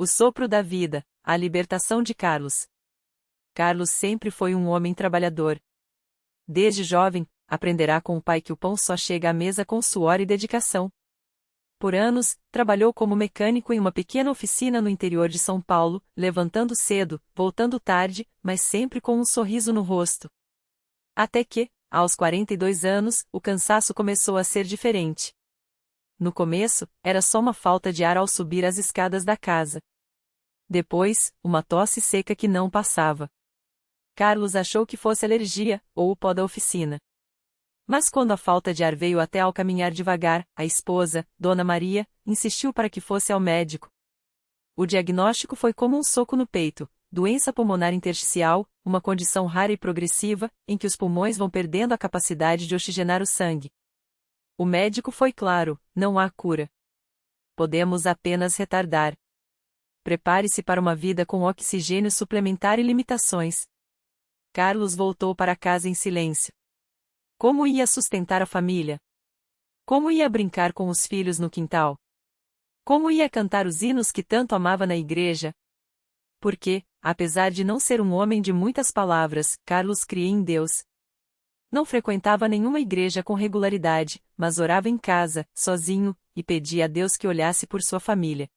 O sopro da vida, a libertação de Carlos. Carlos sempre foi um homem trabalhador. Desde jovem, aprenderá com o pai que o pão só chega à mesa com suor e dedicação. Por anos, trabalhou como mecânico em uma pequena oficina no interior de São Paulo, levantando cedo, voltando tarde, mas sempre com um sorriso no rosto. Até que, aos 42 anos, o cansaço começou a ser diferente. No começo, era só uma falta de ar ao subir as escadas da casa. Depois, uma tosse seca que não passava. Carlos achou que fosse alergia, ou o pó da oficina. Mas quando a falta de ar veio até ao caminhar devagar, a esposa, Dona Maria, insistiu para que fosse ao médico. O diagnóstico foi como um soco no peito: doença pulmonar intersticial, uma condição rara e progressiva, em que os pulmões vão perdendo a capacidade de oxigenar o sangue. O médico foi claro: não há cura. Podemos apenas retardar. Prepare-se para uma vida com oxigênio suplementar e limitações. Carlos voltou para casa em silêncio. Como ia sustentar a família? Como ia brincar com os filhos no quintal? Como ia cantar os hinos que tanto amava na igreja? Porque, apesar de não ser um homem de muitas palavras, Carlos cria em Deus. Não frequentava nenhuma igreja com regularidade, mas orava em casa, sozinho, e pedia a Deus que olhasse por sua família.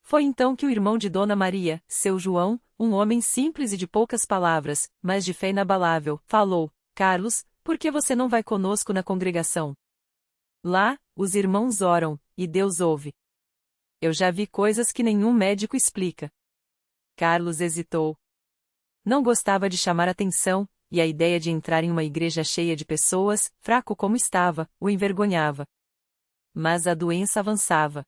Foi então que o irmão de Dona Maria, seu João, um homem simples e de poucas palavras, mas de fé inabalável, falou: Carlos, por que você não vai conosco na congregação? Lá, os irmãos oram, e Deus ouve. Eu já vi coisas que nenhum médico explica. Carlos hesitou. Não gostava de chamar atenção, e a ideia de entrar em uma igreja cheia de pessoas, fraco como estava, o envergonhava. Mas a doença avançava.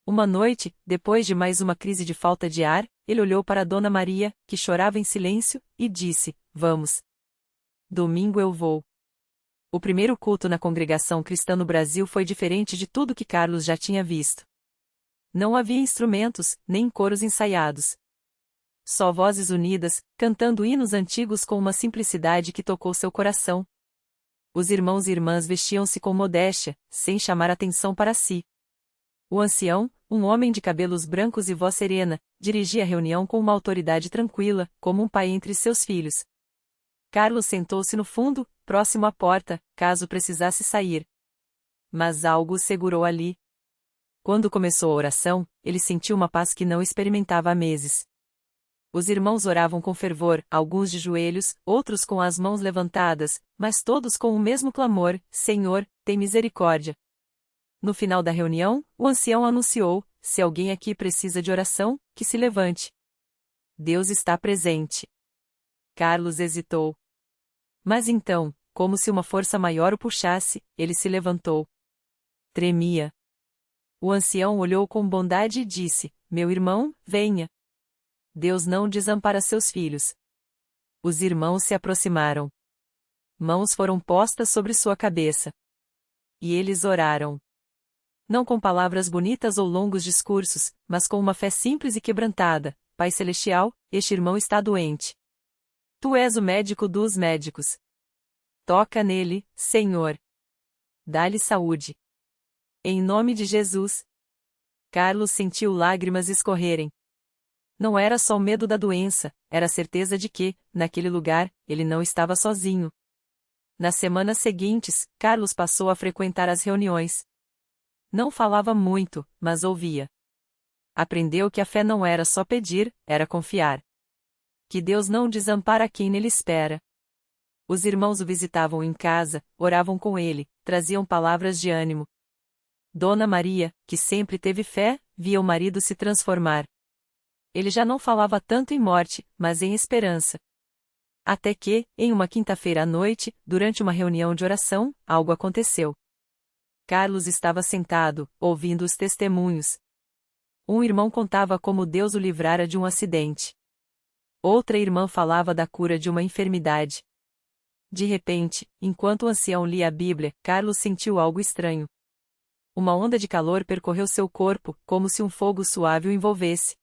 Uma noite, depois de mais uma crise de falta de ar, ele olhou para Dona Maria, que chorava em silêncio, e disse: Vamos. Domingo eu vou. O primeiro culto na congregação cristã no Brasil foi diferente de tudo que Carlos já tinha visto. Não havia instrumentos, nem coros ensaiados. Só vozes unidas, cantando hinos antigos com uma simplicidade que tocou seu coração. Os irmãos e irmãs vestiam-se com modéstia, sem chamar atenção para si. O ancião, um homem de cabelos brancos e voz serena, dirigia a reunião com uma autoridade tranquila, como um pai entre seus filhos. Carlos sentou-se no fundo, próximo à porta, caso precisasse sair. Mas algo o segurou ali. Quando começou a oração, ele sentiu uma paz que não experimentava há meses. Os irmãos oravam com fervor, alguns de joelhos, outros com as mãos levantadas, mas todos com o mesmo clamor: Senhor, tem misericórdia. No final da reunião, o ancião anunciou: se alguém aqui precisa de oração, que se levante. Deus está presente. Carlos hesitou. Mas então, como se uma força maior o puxasse, ele se levantou. Tremia. O ancião olhou com bondade e disse: Meu irmão, venha. Deus não desampara seus filhos. Os irmãos se aproximaram. Mãos foram postas sobre sua cabeça. E eles oraram. Não com palavras bonitas ou longos discursos, mas com uma fé simples e quebrantada: Pai Celestial, este irmão está doente. Tu és o médico dos médicos. Toca nele, Senhor. Dá-lhe saúde. Em nome de Jesus. Carlos sentiu lágrimas escorrerem. Não era só o medo da doença, era a certeza de que, naquele lugar, ele não estava sozinho. Nas semanas seguintes, Carlos passou a frequentar as reuniões. Não falava muito, mas ouvia. Aprendeu que a fé não era só pedir, era confiar. Que Deus não desampara quem nele espera. Os irmãos o visitavam em casa, oravam com ele, traziam palavras de ânimo. Dona Maria, que sempre teve fé, via o marido se transformar. Ele já não falava tanto em morte, mas em esperança. Até que, em uma quinta-feira à noite, durante uma reunião de oração, algo aconteceu. Carlos estava sentado, ouvindo os testemunhos. Um irmão contava como Deus o livrara de um acidente. Outra irmã falava da cura de uma enfermidade. De repente, enquanto o ancião lia a Bíblia, Carlos sentiu algo estranho. Uma onda de calor percorreu seu corpo, como se um fogo suave o envolvesse.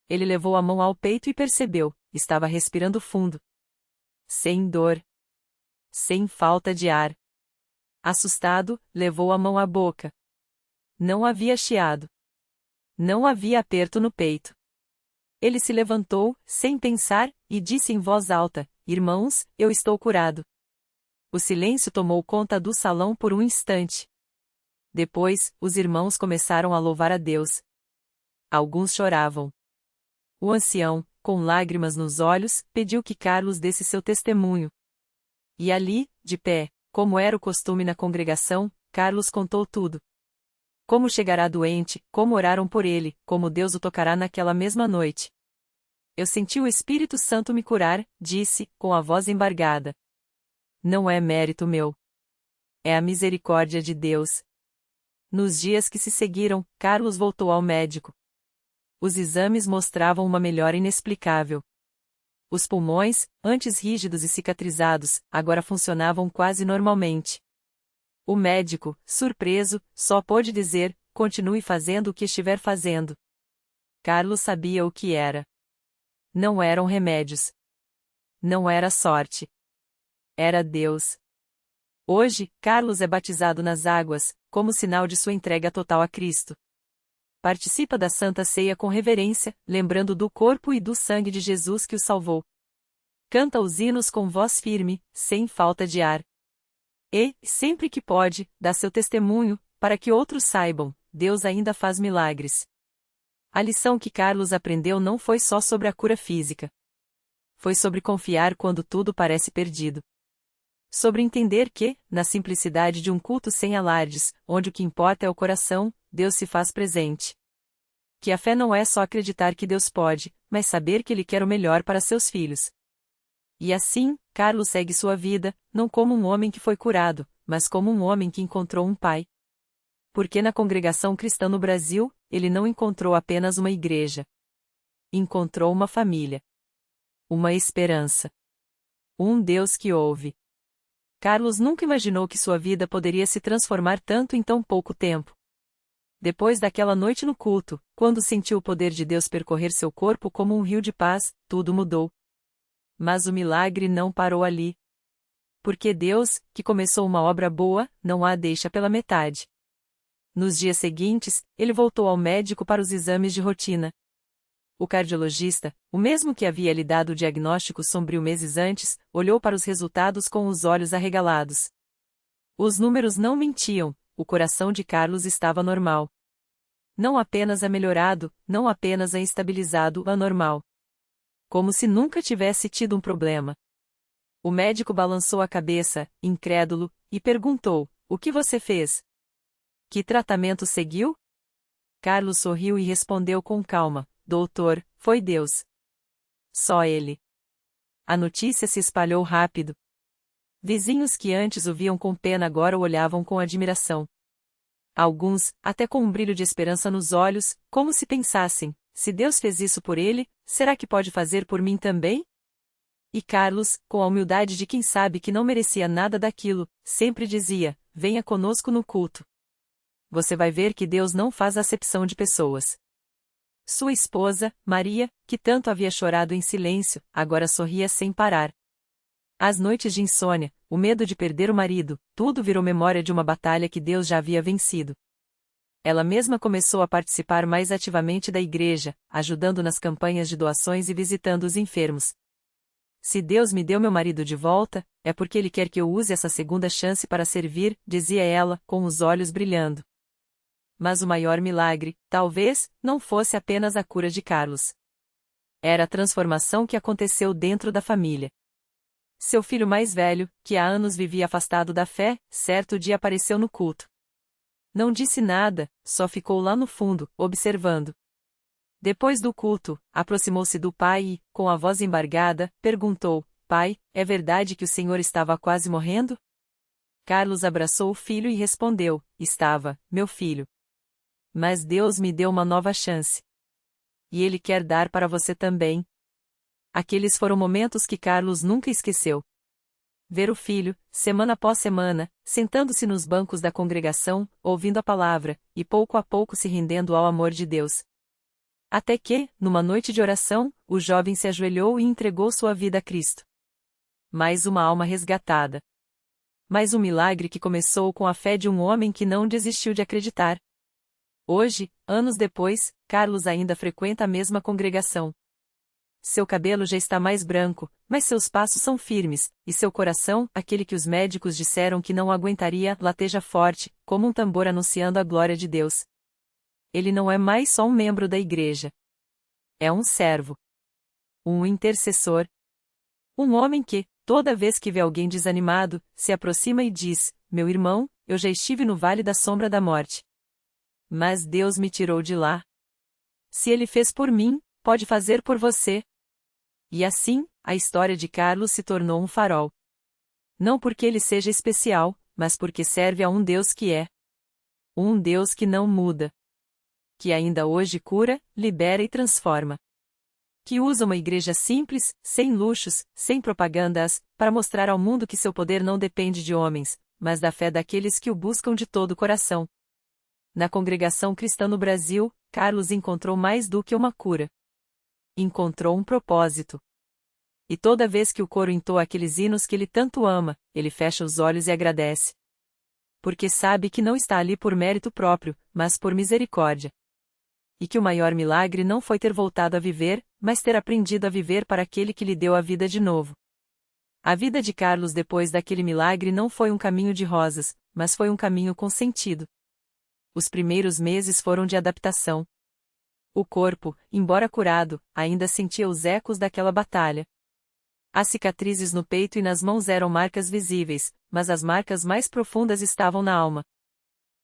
Ele levou a mão ao peito e percebeu: estava respirando fundo. Sem dor. Sem falta de ar. Assustado, levou a mão à boca. Não havia chiado. Não havia aperto no peito. Ele se levantou, sem pensar, e disse em voz alta: Irmãos, eu estou curado. O silêncio tomou conta do salão por um instante. Depois, os irmãos começaram a louvar a Deus. Alguns choravam. O ancião, com lágrimas nos olhos, pediu que Carlos desse seu testemunho. E ali, de pé, como era o costume na congregação, Carlos contou tudo. Como chegará doente, como oraram por ele, como Deus o tocará naquela mesma noite. Eu senti o Espírito Santo me curar, disse, com a voz embargada. Não é mérito meu. É a misericórdia de Deus. Nos dias que se seguiram, Carlos voltou ao médico. Os exames mostravam uma melhora inexplicável. Os pulmões, antes rígidos e cicatrizados, agora funcionavam quase normalmente. O médico, surpreso, só pôde dizer: continue fazendo o que estiver fazendo. Carlos sabia o que era. Não eram remédios. Não era sorte. Era Deus. Hoje, Carlos é batizado nas águas, como sinal de sua entrega total a Cristo. Participa da Santa Ceia com reverência, lembrando do corpo e do sangue de Jesus que o salvou. Canta os hinos com voz firme, sem falta de ar. E, sempre que pode, dá seu testemunho, para que outros saibam: Deus ainda faz milagres. A lição que Carlos aprendeu não foi só sobre a cura física. Foi sobre confiar quando tudo parece perdido. Sobre entender que, na simplicidade de um culto sem alardes, onde o que importa é o coração, Deus se faz presente. Que a fé não é só acreditar que Deus pode, mas saber que Ele quer o melhor para seus filhos. E assim, Carlos segue sua vida, não como um homem que foi curado, mas como um homem que encontrou um pai. Porque na congregação cristã no Brasil, ele não encontrou apenas uma igreja. Encontrou uma família. Uma esperança. Um Deus que ouve. Carlos nunca imaginou que sua vida poderia se transformar tanto em tão pouco tempo. Depois daquela noite no culto, quando sentiu o poder de Deus percorrer seu corpo como um rio de paz, tudo mudou. Mas o milagre não parou ali. Porque Deus, que começou uma obra boa, não a deixa pela metade. Nos dias seguintes, ele voltou ao médico para os exames de rotina. O cardiologista, o mesmo que havia lhe dado o diagnóstico sombrio meses antes, olhou para os resultados com os olhos arregalados. Os números não mentiam, o coração de Carlos estava normal. Não apenas a melhorado, não apenas a estabilizado, anormal. Como se nunca tivesse tido um problema. O médico balançou a cabeça, incrédulo, e perguntou: o que você fez? Que tratamento seguiu? Carlos sorriu e respondeu com calma: doutor, foi Deus. Só Ele. A notícia se espalhou rápido. Vizinhos que antes o viam com pena agora o olhavam com admiração. Alguns, até com um brilho de esperança nos olhos, como se pensassem: se Deus fez isso por ele, será que pode fazer por mim também? E Carlos, com a humildade de quem sabe que não merecia nada daquilo, sempre dizia: venha conosco no culto. Você vai ver que Deus não faz acepção de pessoas. Sua esposa, Maria, que tanto havia chorado em silêncio, agora sorria sem parar. As noites de insônia, o medo de perder o marido, tudo virou memória de uma batalha que Deus já havia vencido. Ela mesma começou a participar mais ativamente da igreja, ajudando nas campanhas de doações e visitando os enfermos. Se Deus me deu meu marido de volta, é porque Ele quer que eu use essa segunda chance para servir, dizia ela, com os olhos brilhando. Mas o maior milagre, talvez, não fosse apenas a cura de Carlos. Era a transformação que aconteceu dentro da família. Seu filho mais velho, que há anos vivia afastado da fé, certo dia apareceu no culto. Não disse nada, só ficou lá no fundo, observando. Depois do culto, aproximou-se do pai e, com a voz embargada, perguntou: pai, é verdade que o senhor estava quase morrendo? Carlos abraçou o filho e respondeu: estava, meu filho. Mas Deus me deu uma nova chance. E Ele quer dar para você também. Aqueles foram momentos que Carlos nunca esqueceu. Ver o filho, semana após semana, sentando-se nos bancos da congregação, ouvindo a palavra, e pouco a pouco se rendendo ao amor de Deus. Até que, numa noite de oração, o jovem se ajoelhou e entregou sua vida a Cristo. Mais uma alma resgatada. Mais um milagre que começou com a fé de um homem que não desistiu de acreditar. Hoje, anos depois, Carlos ainda frequenta a mesma congregação. Seu cabelo já está mais branco, mas seus passos são firmes, e seu coração, aquele que os médicos disseram que não aguentaria, lateja forte, como um tambor anunciando a glória de Deus. Ele não é mais só um membro da igreja. É um servo. Um intercessor. Um homem que, toda vez que vê alguém desanimado, se aproxima e diz: Meu irmão, eu já estive no vale da sombra da morte. Mas Deus me tirou de lá. Se ele fez por mim, pode fazer por você. E assim, a história de Carlos se tornou um farol. Não porque ele seja especial, mas porque serve a um Deus que é. Um Deus que não muda. Que ainda hoje cura, libera e transforma. Que usa uma igreja simples, sem luxos, sem propagandas, para mostrar ao mundo que seu poder não depende de homens, mas da fé daqueles que o buscam de todo o coração. Na congregação cristã no Brasil, Carlos encontrou mais do que uma cura. Encontrou um propósito. E toda vez que o coro entoa aqueles hinos que ele tanto ama, ele fecha os olhos e agradece. Porque sabe que não está ali por mérito próprio, mas por misericórdia. E que o maior milagre não foi ter voltado a viver, mas ter aprendido a viver para aquele que lhe deu a vida de novo. A vida de Carlos depois daquele milagre não foi um caminho de rosas, mas foi um caminho com sentido. Os primeiros meses foram de adaptação. O corpo, embora curado, ainda sentia os ecos daquela batalha. As cicatrizes no peito e nas mãos eram marcas visíveis, mas as marcas mais profundas estavam na alma.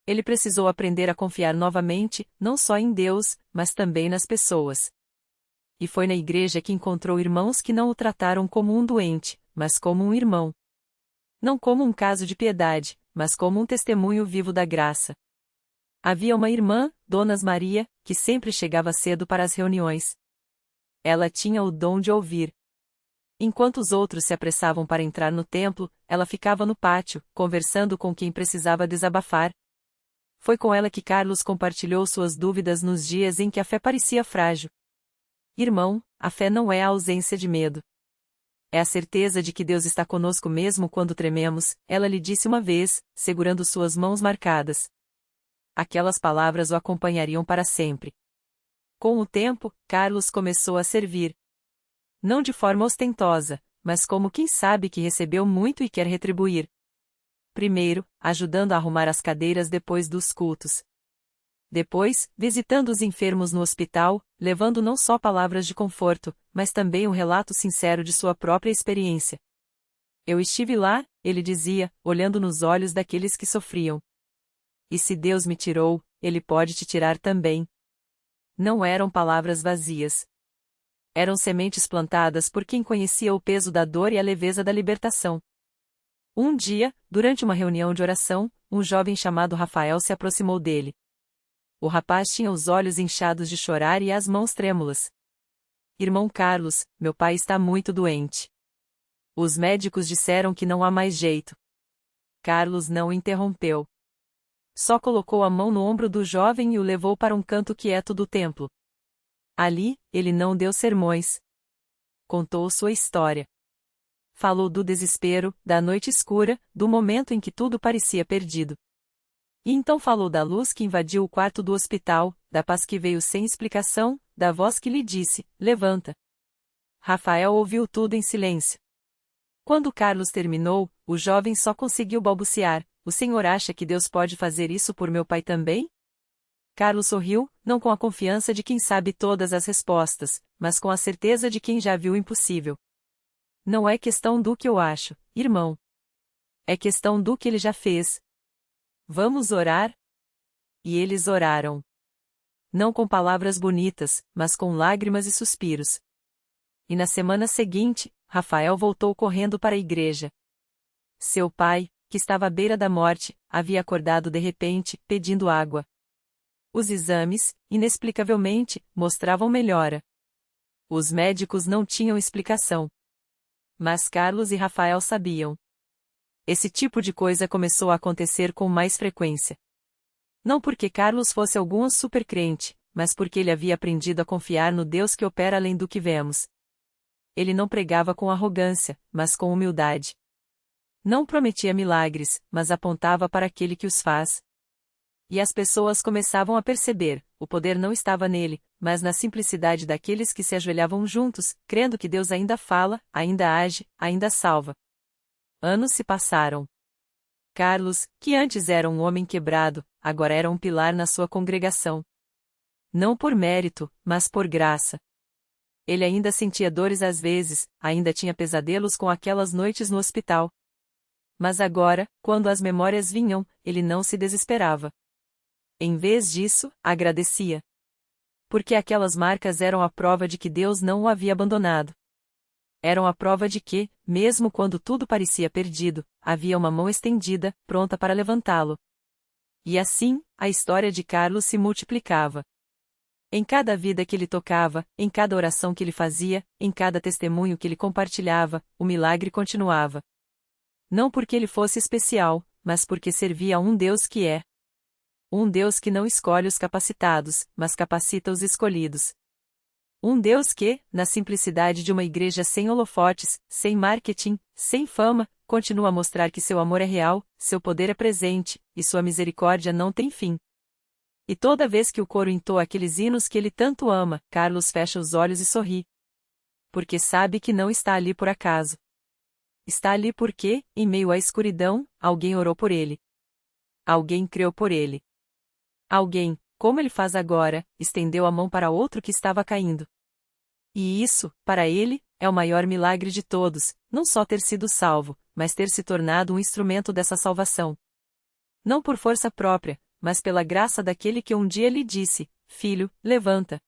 Ele precisou aprender a confiar novamente, não só em Deus, mas também nas pessoas. E foi na igreja que encontrou irmãos que não o trataram como um doente, mas como um irmão. Não como um caso de piedade, mas como um testemunho vivo da graça. Havia uma irmã, Dona Maria, que sempre chegava cedo para as reuniões. Ela tinha o dom de ouvir. Enquanto os outros se apressavam para entrar no templo, ela ficava no pátio, conversando com quem precisava desabafar. Foi com ela que Carlos compartilhou suas dúvidas nos dias em que a fé parecia frágil. Irmão, a fé não é a ausência de medo. É a certeza de que Deus está conosco mesmo quando trememos, ela lhe disse uma vez, segurando suas mãos marcadas. Aquelas palavras o acompanhariam para sempre. Com o tempo, Carlos começou a servir. Não de forma ostentosa, mas como quem sabe que recebeu muito e quer retribuir. Primeiro, ajudando a arrumar as cadeiras depois dos cultos. Depois, visitando os enfermos no hospital, levando não só palavras de conforto, mas também um relato sincero de sua própria experiência. Eu estive lá, ele dizia, olhando nos olhos daqueles que sofriam. E se Deus me tirou, Ele pode te tirar também. Não eram palavras vazias. Eram sementes plantadas por quem conhecia o peso da dor e a leveza da libertação. Um dia, durante uma reunião de oração, um jovem chamado Rafael se aproximou dele. O rapaz tinha os olhos inchados de chorar e as mãos trêmulas. Irmão Carlos, meu pai está muito doente. Os médicos disseram que não há mais jeito. Carlos não o interrompeu. Só colocou a mão no ombro do jovem e o levou para um canto quieto do templo. Ali, ele não deu sermões. Contou sua história. Falou do desespero, da noite escura, do momento em que tudo parecia perdido. E então falou da luz que invadiu o quarto do hospital, da paz que veio sem explicação, da voz que lhe disse: levanta. Rafael ouviu tudo em silêncio. Quando Carlos terminou, o jovem só conseguiu balbuciar: o senhor acha que Deus pode fazer isso por meu pai também? Carlos sorriu, não com a confiança de quem sabe todas as respostas, mas com a certeza de quem já viu o impossível. Não é questão do que eu acho, irmão. É questão do que ele já fez. Vamos orar? E eles oraram. Não com palavras bonitas, mas com lágrimas e suspiros. E na semana seguinte, Rafael voltou correndo para a igreja. Seu pai, que estava à beira da morte, havia acordado de repente, pedindo água. Os exames, inexplicavelmente, mostravam melhora. Os médicos não tinham explicação. Mas Carlos e Rafael sabiam. Esse tipo de coisa começou a acontecer com mais frequência. Não porque Carlos fosse algum supercrente, mas porque ele havia aprendido a confiar no Deus que opera além do que vemos. Ele não pregava com arrogância, mas com humildade. Não prometia milagres, mas apontava para aquele que os faz. E as pessoas começavam a perceber, o poder não estava nele, mas na simplicidade daqueles que se ajoelhavam juntos, crendo que Deus ainda fala, ainda age, ainda salva. Anos se passaram. Carlos, que antes era um homem quebrado, agora era um pilar na sua congregação. Não por mérito, mas por graça. Ele ainda sentia dores às vezes, ainda tinha pesadelos com aquelas noites no hospital. Mas agora, quando as memórias vinham, ele não se desesperava. Em vez disso, agradecia. Porque aquelas marcas eram a prova de que Deus não o havia abandonado. Eram a prova de que, mesmo quando tudo parecia perdido, havia uma mão estendida, pronta para levantá-lo. E assim, a história de Carlos se multiplicava. Em cada vida que ele tocava, em cada oração que ele fazia, em cada testemunho que ele compartilhava, o milagre continuava. Não porque ele fosse especial, mas porque servia a um Deus que é. Um Deus que não escolhe os capacitados, mas capacita os escolhidos. Um Deus que, na simplicidade de uma igreja sem holofotes, sem marketing, sem fama, continua a mostrar que seu amor é real, seu poder é presente, e sua misericórdia não tem fim. E toda vez que o coro entoa aqueles hinos que ele tanto ama, Carlos fecha os olhos e sorri. Porque sabe que não está ali por acaso. Está ali porque, em meio à escuridão, alguém orou por ele. Alguém creu por ele. Alguém, como ele faz agora, estendeu a mão para outro que estava caindo. E isso, para ele, é o maior milagre de todos, não só ter sido salvo, mas ter se tornado um instrumento dessa salvação. Não por força própria, mas pela graça daquele que um dia lhe disse: Filho, levanta.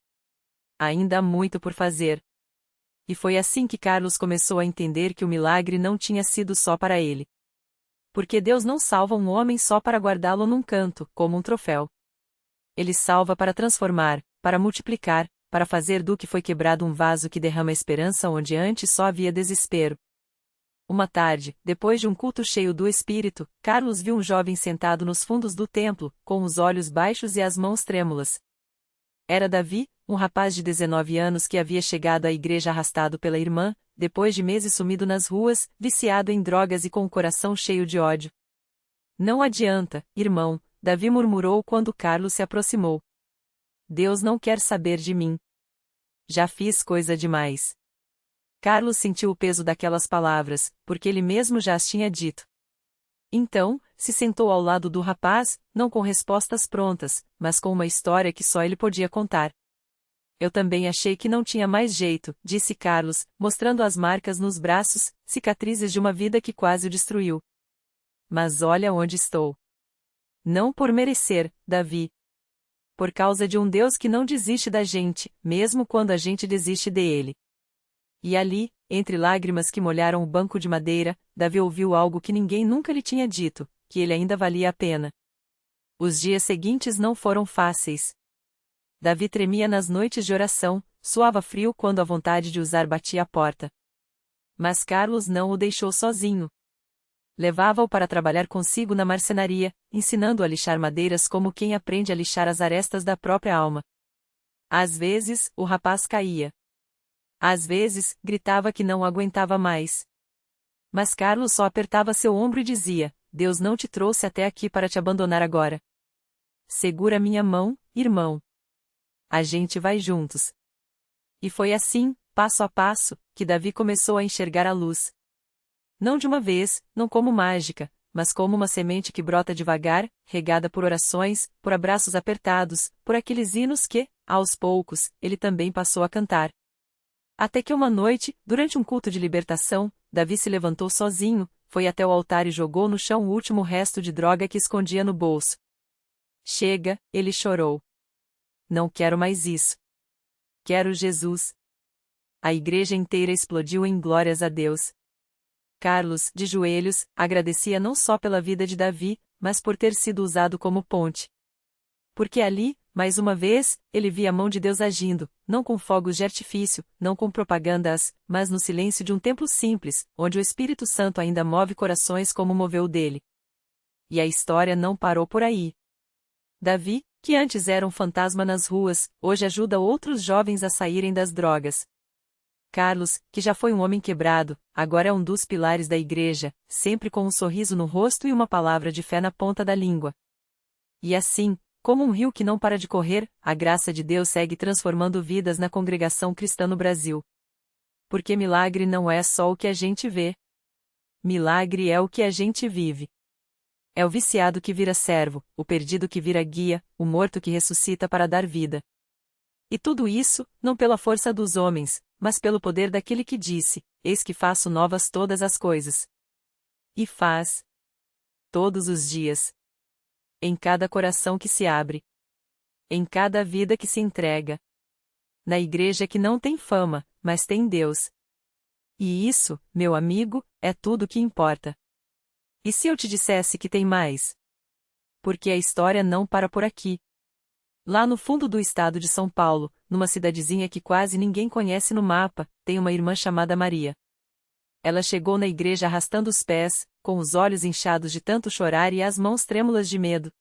Ainda há muito por fazer. E foi assim que Carlos começou a entender que o milagre não tinha sido só para ele. Porque Deus não salva um homem só para guardá-lo num canto, como um troféu. Ele salva para transformar, para multiplicar, para fazer do que foi quebrado um vaso que derrama esperança onde antes só havia desespero. Uma tarde, depois de um culto cheio do Espírito, Carlos viu um jovem sentado nos fundos do templo, com os olhos baixos e as mãos trêmulas. Era Davi, um rapaz de 19 anos que havia chegado à igreja arrastado pela irmã, depois de meses sumido nas ruas, viciado em drogas e com o coração cheio de ódio. Não adianta, irmão, Davi murmurou quando Carlos se aproximou. Deus não quer saber de mim. Já fiz coisa demais. Carlos sentiu o peso daquelas palavras, porque ele mesmo já as tinha dito. Então, se sentou ao lado do rapaz, não com respostas prontas, mas com uma história que só ele podia contar. Eu também achei que não tinha mais jeito, disse Carlos, mostrando as marcas nos braços, cicatrizes de uma vida que quase o destruiu. Mas olha onde estou. Não por merecer, Davi. Por causa de um Deus que não desiste da gente, mesmo quando a gente desiste dele. E ali, entre lágrimas que molharam o banco de madeira, Davi ouviu algo que ninguém nunca lhe tinha dito, que ele ainda valia a pena. Os dias seguintes não foram fáceis. Davi tremia nas noites de oração, suava frio quando a vontade de usar batia a porta. Mas Carlos não o deixou sozinho. Levava-o para trabalhar consigo na marcenaria, ensinando-o a lixar madeiras como quem aprende a lixar as arestas da própria alma. Às vezes, o rapaz caía. Às vezes, gritava que não aguentava mais. Mas Carlos só apertava seu ombro e dizia: Deus não te trouxe até aqui para te abandonar agora. Segura minha mão, irmão. A gente vai juntos. E foi assim, passo a passo, que Davi começou a enxergar a luz. Não de uma vez, não como mágica, mas como uma semente que brota devagar, regada por orações, por abraços apertados, por aqueles hinos que, aos poucos, ele também passou a cantar. Até que uma noite, durante um culto de libertação, Davi se levantou sozinho, foi até o altar e jogou no chão o último resto de droga que escondia no bolso. Chega, ele chorou. Não quero mais isso. Quero Jesus. A igreja inteira explodiu em glórias a Deus. Carlos, de joelhos, agradecia não só pela vida de Davi, mas por ter sido usado como ponte. Porque ali, mais uma vez, ele via a mão de Deus agindo, não com fogos de artifício, não com propagandas, mas no silêncio de um templo simples, onde o Espírito Santo ainda move corações como moveu o dele. E a história não parou por aí. Davi, que antes era um fantasma nas ruas, hoje ajuda outros jovens a saírem das drogas. Carlos, que já foi um homem quebrado, agora é um dos pilares da igreja, sempre com um sorriso no rosto e uma palavra de fé na ponta da língua. E assim, como um rio que não para de correr, a graça de Deus segue transformando vidas na congregação cristã no Brasil. Porque milagre não é só o que a gente vê. Milagre é o que a gente vive. É o viciado que vira servo, o perdido que vira guia, o morto que ressuscita para dar vida. E tudo isso, não pela força dos homens, mas pelo poder daquele que disse: Eis que faço novas todas as coisas. E faz. Todos os dias. Em cada coração que se abre. Em cada vida que se entrega. Na igreja que não tem fama, mas tem Deus. E isso, meu amigo, é tudo o que importa. E se eu te dissesse que tem mais? Porque a história não para por aqui. Lá no fundo do estado de São Paulo, numa cidadezinha que quase ninguém conhece no mapa, tem uma irmã chamada Maria. Ela chegou na igreja arrastando os pés, com os olhos inchados de tanto chorar e as mãos trêmulas de medo.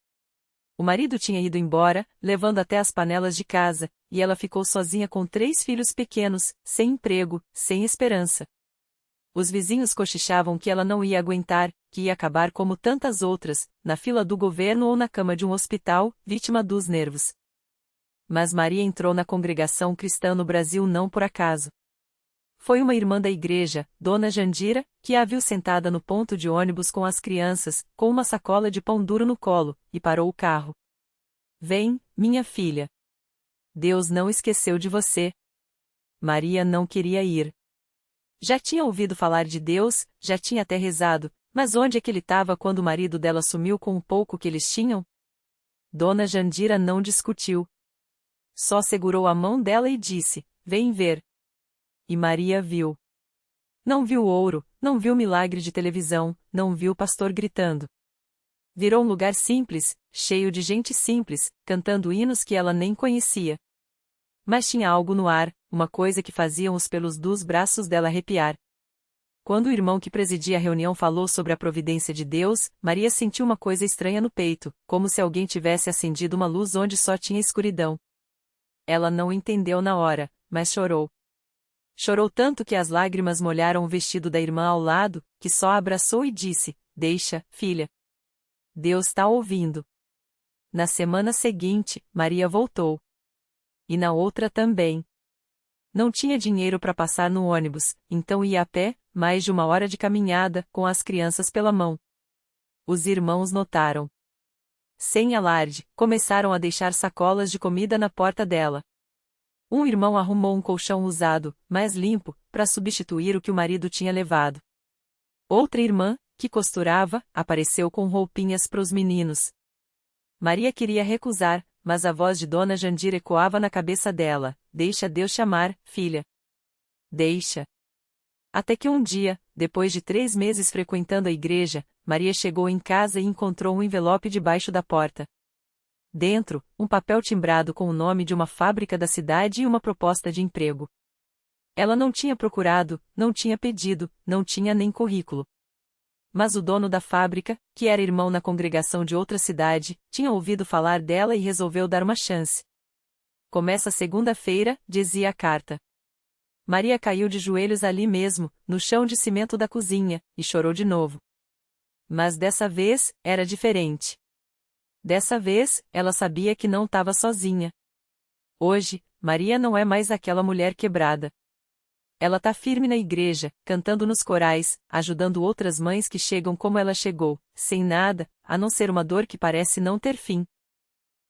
O marido tinha ido embora, levando até as panelas de casa, e ela ficou sozinha com 3 filhos pequenos, sem emprego, sem esperança. Os vizinhos cochichavam que ela não ia aguentar, que ia acabar como tantas outras, na fila do governo ou na cama de um hospital, vítima dos nervos. Mas Maria entrou na congregação cristã no Brasil não por acaso. Foi uma irmã da igreja, Dona Jandira, que a viu sentada no ponto de ônibus com as crianças, com uma sacola de pão duro no colo, e parou o carro. Vem, minha filha. Deus não esqueceu de você. Maria não queria ir. Já tinha ouvido falar de Deus, já tinha até rezado, mas onde é que ele estava quando o marido dela sumiu com o pouco que eles tinham? Dona Jandira não discutiu. Só segurou a mão dela e disse: Vem ver. E Maria viu. Não viu ouro, não viu milagre de televisão, não viu pastor gritando. Virou um lugar simples, cheio de gente simples, cantando hinos que ela nem conhecia. Mas tinha algo no ar, uma coisa que faziam os pelos dos braços dela arrepiar. Quando o irmão que presidia a reunião falou sobre a providência de Deus, Maria sentiu uma coisa estranha no peito, como se alguém tivesse acendido uma luz onde só tinha escuridão. Ela não entendeu na hora, mas chorou. Chorou tanto que as lágrimas molharam o vestido da irmã ao lado, que só a abraçou e disse: Deixa, filha. Deus está ouvindo. Na semana seguinte, Maria voltou. E na outra também. Não tinha dinheiro para passar no ônibus, então ia a pé, mais de 1 hora de caminhada, com as crianças pela mão. Os irmãos notaram. Sem alarde, começaram a deixar sacolas de comida na porta dela. Um irmão arrumou um colchão usado, mais limpo, para substituir o que o marido tinha levado. Outra irmã, que costurava, apareceu com roupinhas para os meninos. Maria queria recusar, mas a voz de Dona Jandira ecoava na cabeça dela: Deixa Deus chamar, filha. Deixa. Até que um dia, depois de 3 meses frequentando a igreja, Maria chegou em casa e encontrou um envelope debaixo da porta. Dentro, um papel timbrado com o nome de uma fábrica da cidade e uma proposta de emprego. Ela não tinha procurado, não tinha pedido, não tinha nem currículo. Mas o dono da fábrica, que era irmão na congregação de outra cidade, tinha ouvido falar dela e resolveu dar uma chance. Começa segunda-feira, dizia a carta. Maria caiu de joelhos ali mesmo, no chão de cimento da cozinha, e chorou de novo. Mas dessa vez, era diferente. Dessa vez, ela sabia que não estava sozinha. Hoje, Maria não é mais aquela mulher quebrada. Ela está firme na igreja, cantando nos corais, ajudando outras mães que chegam como ela chegou, sem nada, a não ser uma dor que parece não ter fim.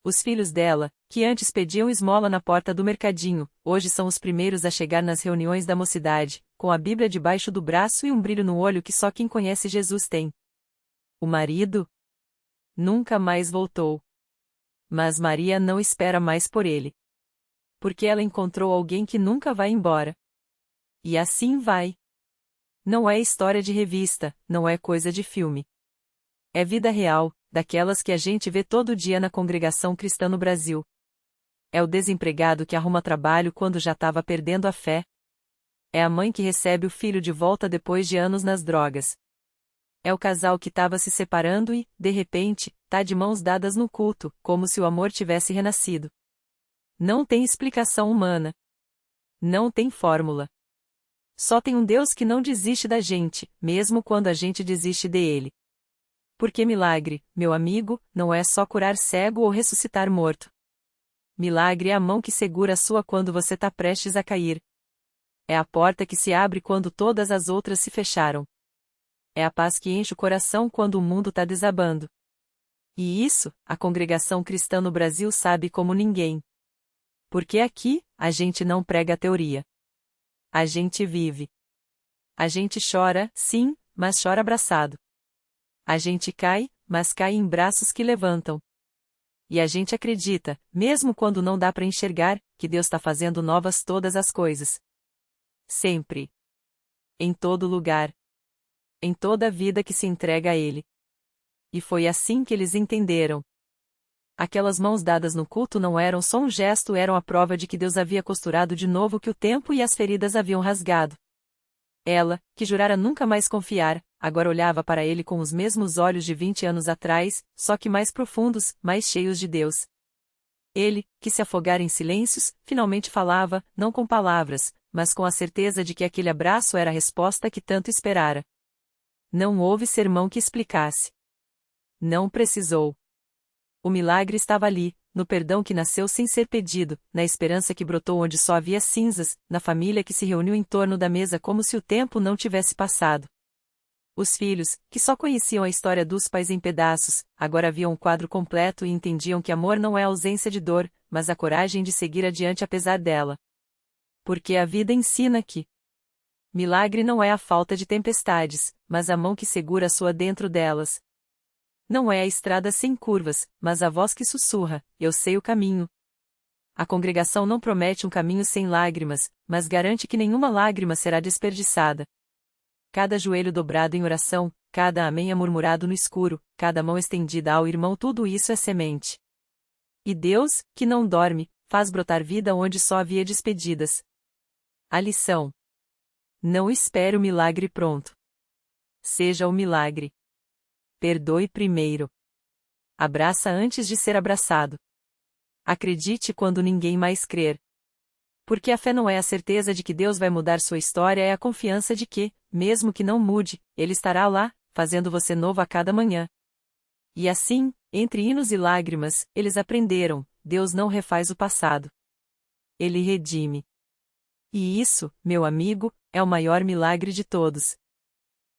Os filhos dela, que antes pediam esmola na porta do mercadinho, hoje são os primeiros a chegar nas reuniões da mocidade, com a Bíblia debaixo do braço e um brilho no olho que só quem conhece Jesus tem. O marido? Nunca mais voltou. Mas Maria não espera mais por ele. Porque ela encontrou alguém que nunca vai embora. E assim vai. Não é história de revista, não é coisa de filme. É vida real, daquelas que a gente vê todo dia na congregação cristã no Brasil. É o desempregado que arruma trabalho quando já estava perdendo a fé. É a mãe que recebe o filho de volta depois de anos nas drogas. É o casal que estava se separando e, de repente, tá de mãos dadas no culto, como se o amor tivesse renascido. Não tem explicação humana. Não tem fórmula. Só tem um Deus que não desiste da gente, mesmo quando a gente desiste dele. Porque milagre, meu amigo, não é só curar cego ou ressuscitar morto. Milagre é a mão que segura a sua quando você está prestes a cair. É a porta que se abre quando todas as outras se fecharam. É a paz que enche o coração quando o mundo está desabando. E isso, a congregação cristã no Brasil sabe como ninguém. Porque aqui, a gente não prega a teoria. A gente vive. A gente chora, sim, mas chora abraçado. A gente cai, mas cai em braços que levantam. E a gente acredita, mesmo quando não dá para enxergar, que Deus está fazendo novas todas as coisas. Sempre. Em todo lugar. Em toda a vida que se entrega a Ele. E foi assim que eles entenderam. Aquelas mãos dadas no culto não eram só um gesto, eram a prova de que Deus havia costurado de novo o que o tempo e as feridas haviam rasgado. Ela, que jurara nunca mais confiar, agora olhava para ele com os mesmos olhos de 20 anos atrás, só que mais profundos, mais cheios de Deus. Ele, que se afogara em silêncios, finalmente falava, não com palavras, mas com a certeza de que aquele abraço era a resposta que tanto esperara. Não houve sermão que explicasse. Não precisou. O milagre estava ali, no perdão que nasceu sem ser pedido, na esperança que brotou onde só havia cinzas, na família que se reuniu em torno da mesa como se o tempo não tivesse passado. Os filhos, que só conheciam a história dos pais em pedaços, agora viam um quadro completo e entendiam que amor não é ausência de dor, mas a coragem de seguir adiante apesar dela. Porque a vida ensina que milagre não é a falta de tempestades, mas a mão que segura a sua dentro delas. Não é a estrada sem curvas, mas a voz que sussurra, eu sei o caminho. A congregação não promete um caminho sem lágrimas, mas garante que nenhuma lágrima será desperdiçada. Cada joelho dobrado em oração, cada amém murmurado no escuro, cada mão estendida ao irmão, tudo isso é semente. E Deus, que não dorme, faz brotar vida onde só havia despedidas. A lição: não espere o milagre pronto. Seja o milagre. Perdoe primeiro. Abraça antes de ser abraçado. Acredite quando ninguém mais crer. Porque a fé não é a certeza de que Deus vai mudar sua história, é a confiança de que, mesmo que não mude, Ele estará lá, fazendo você novo a cada manhã. E assim, entre hinos e lágrimas, eles aprenderam: Deus não refaz o passado. Ele redime. E isso, meu amigo, é o maior milagre de todos.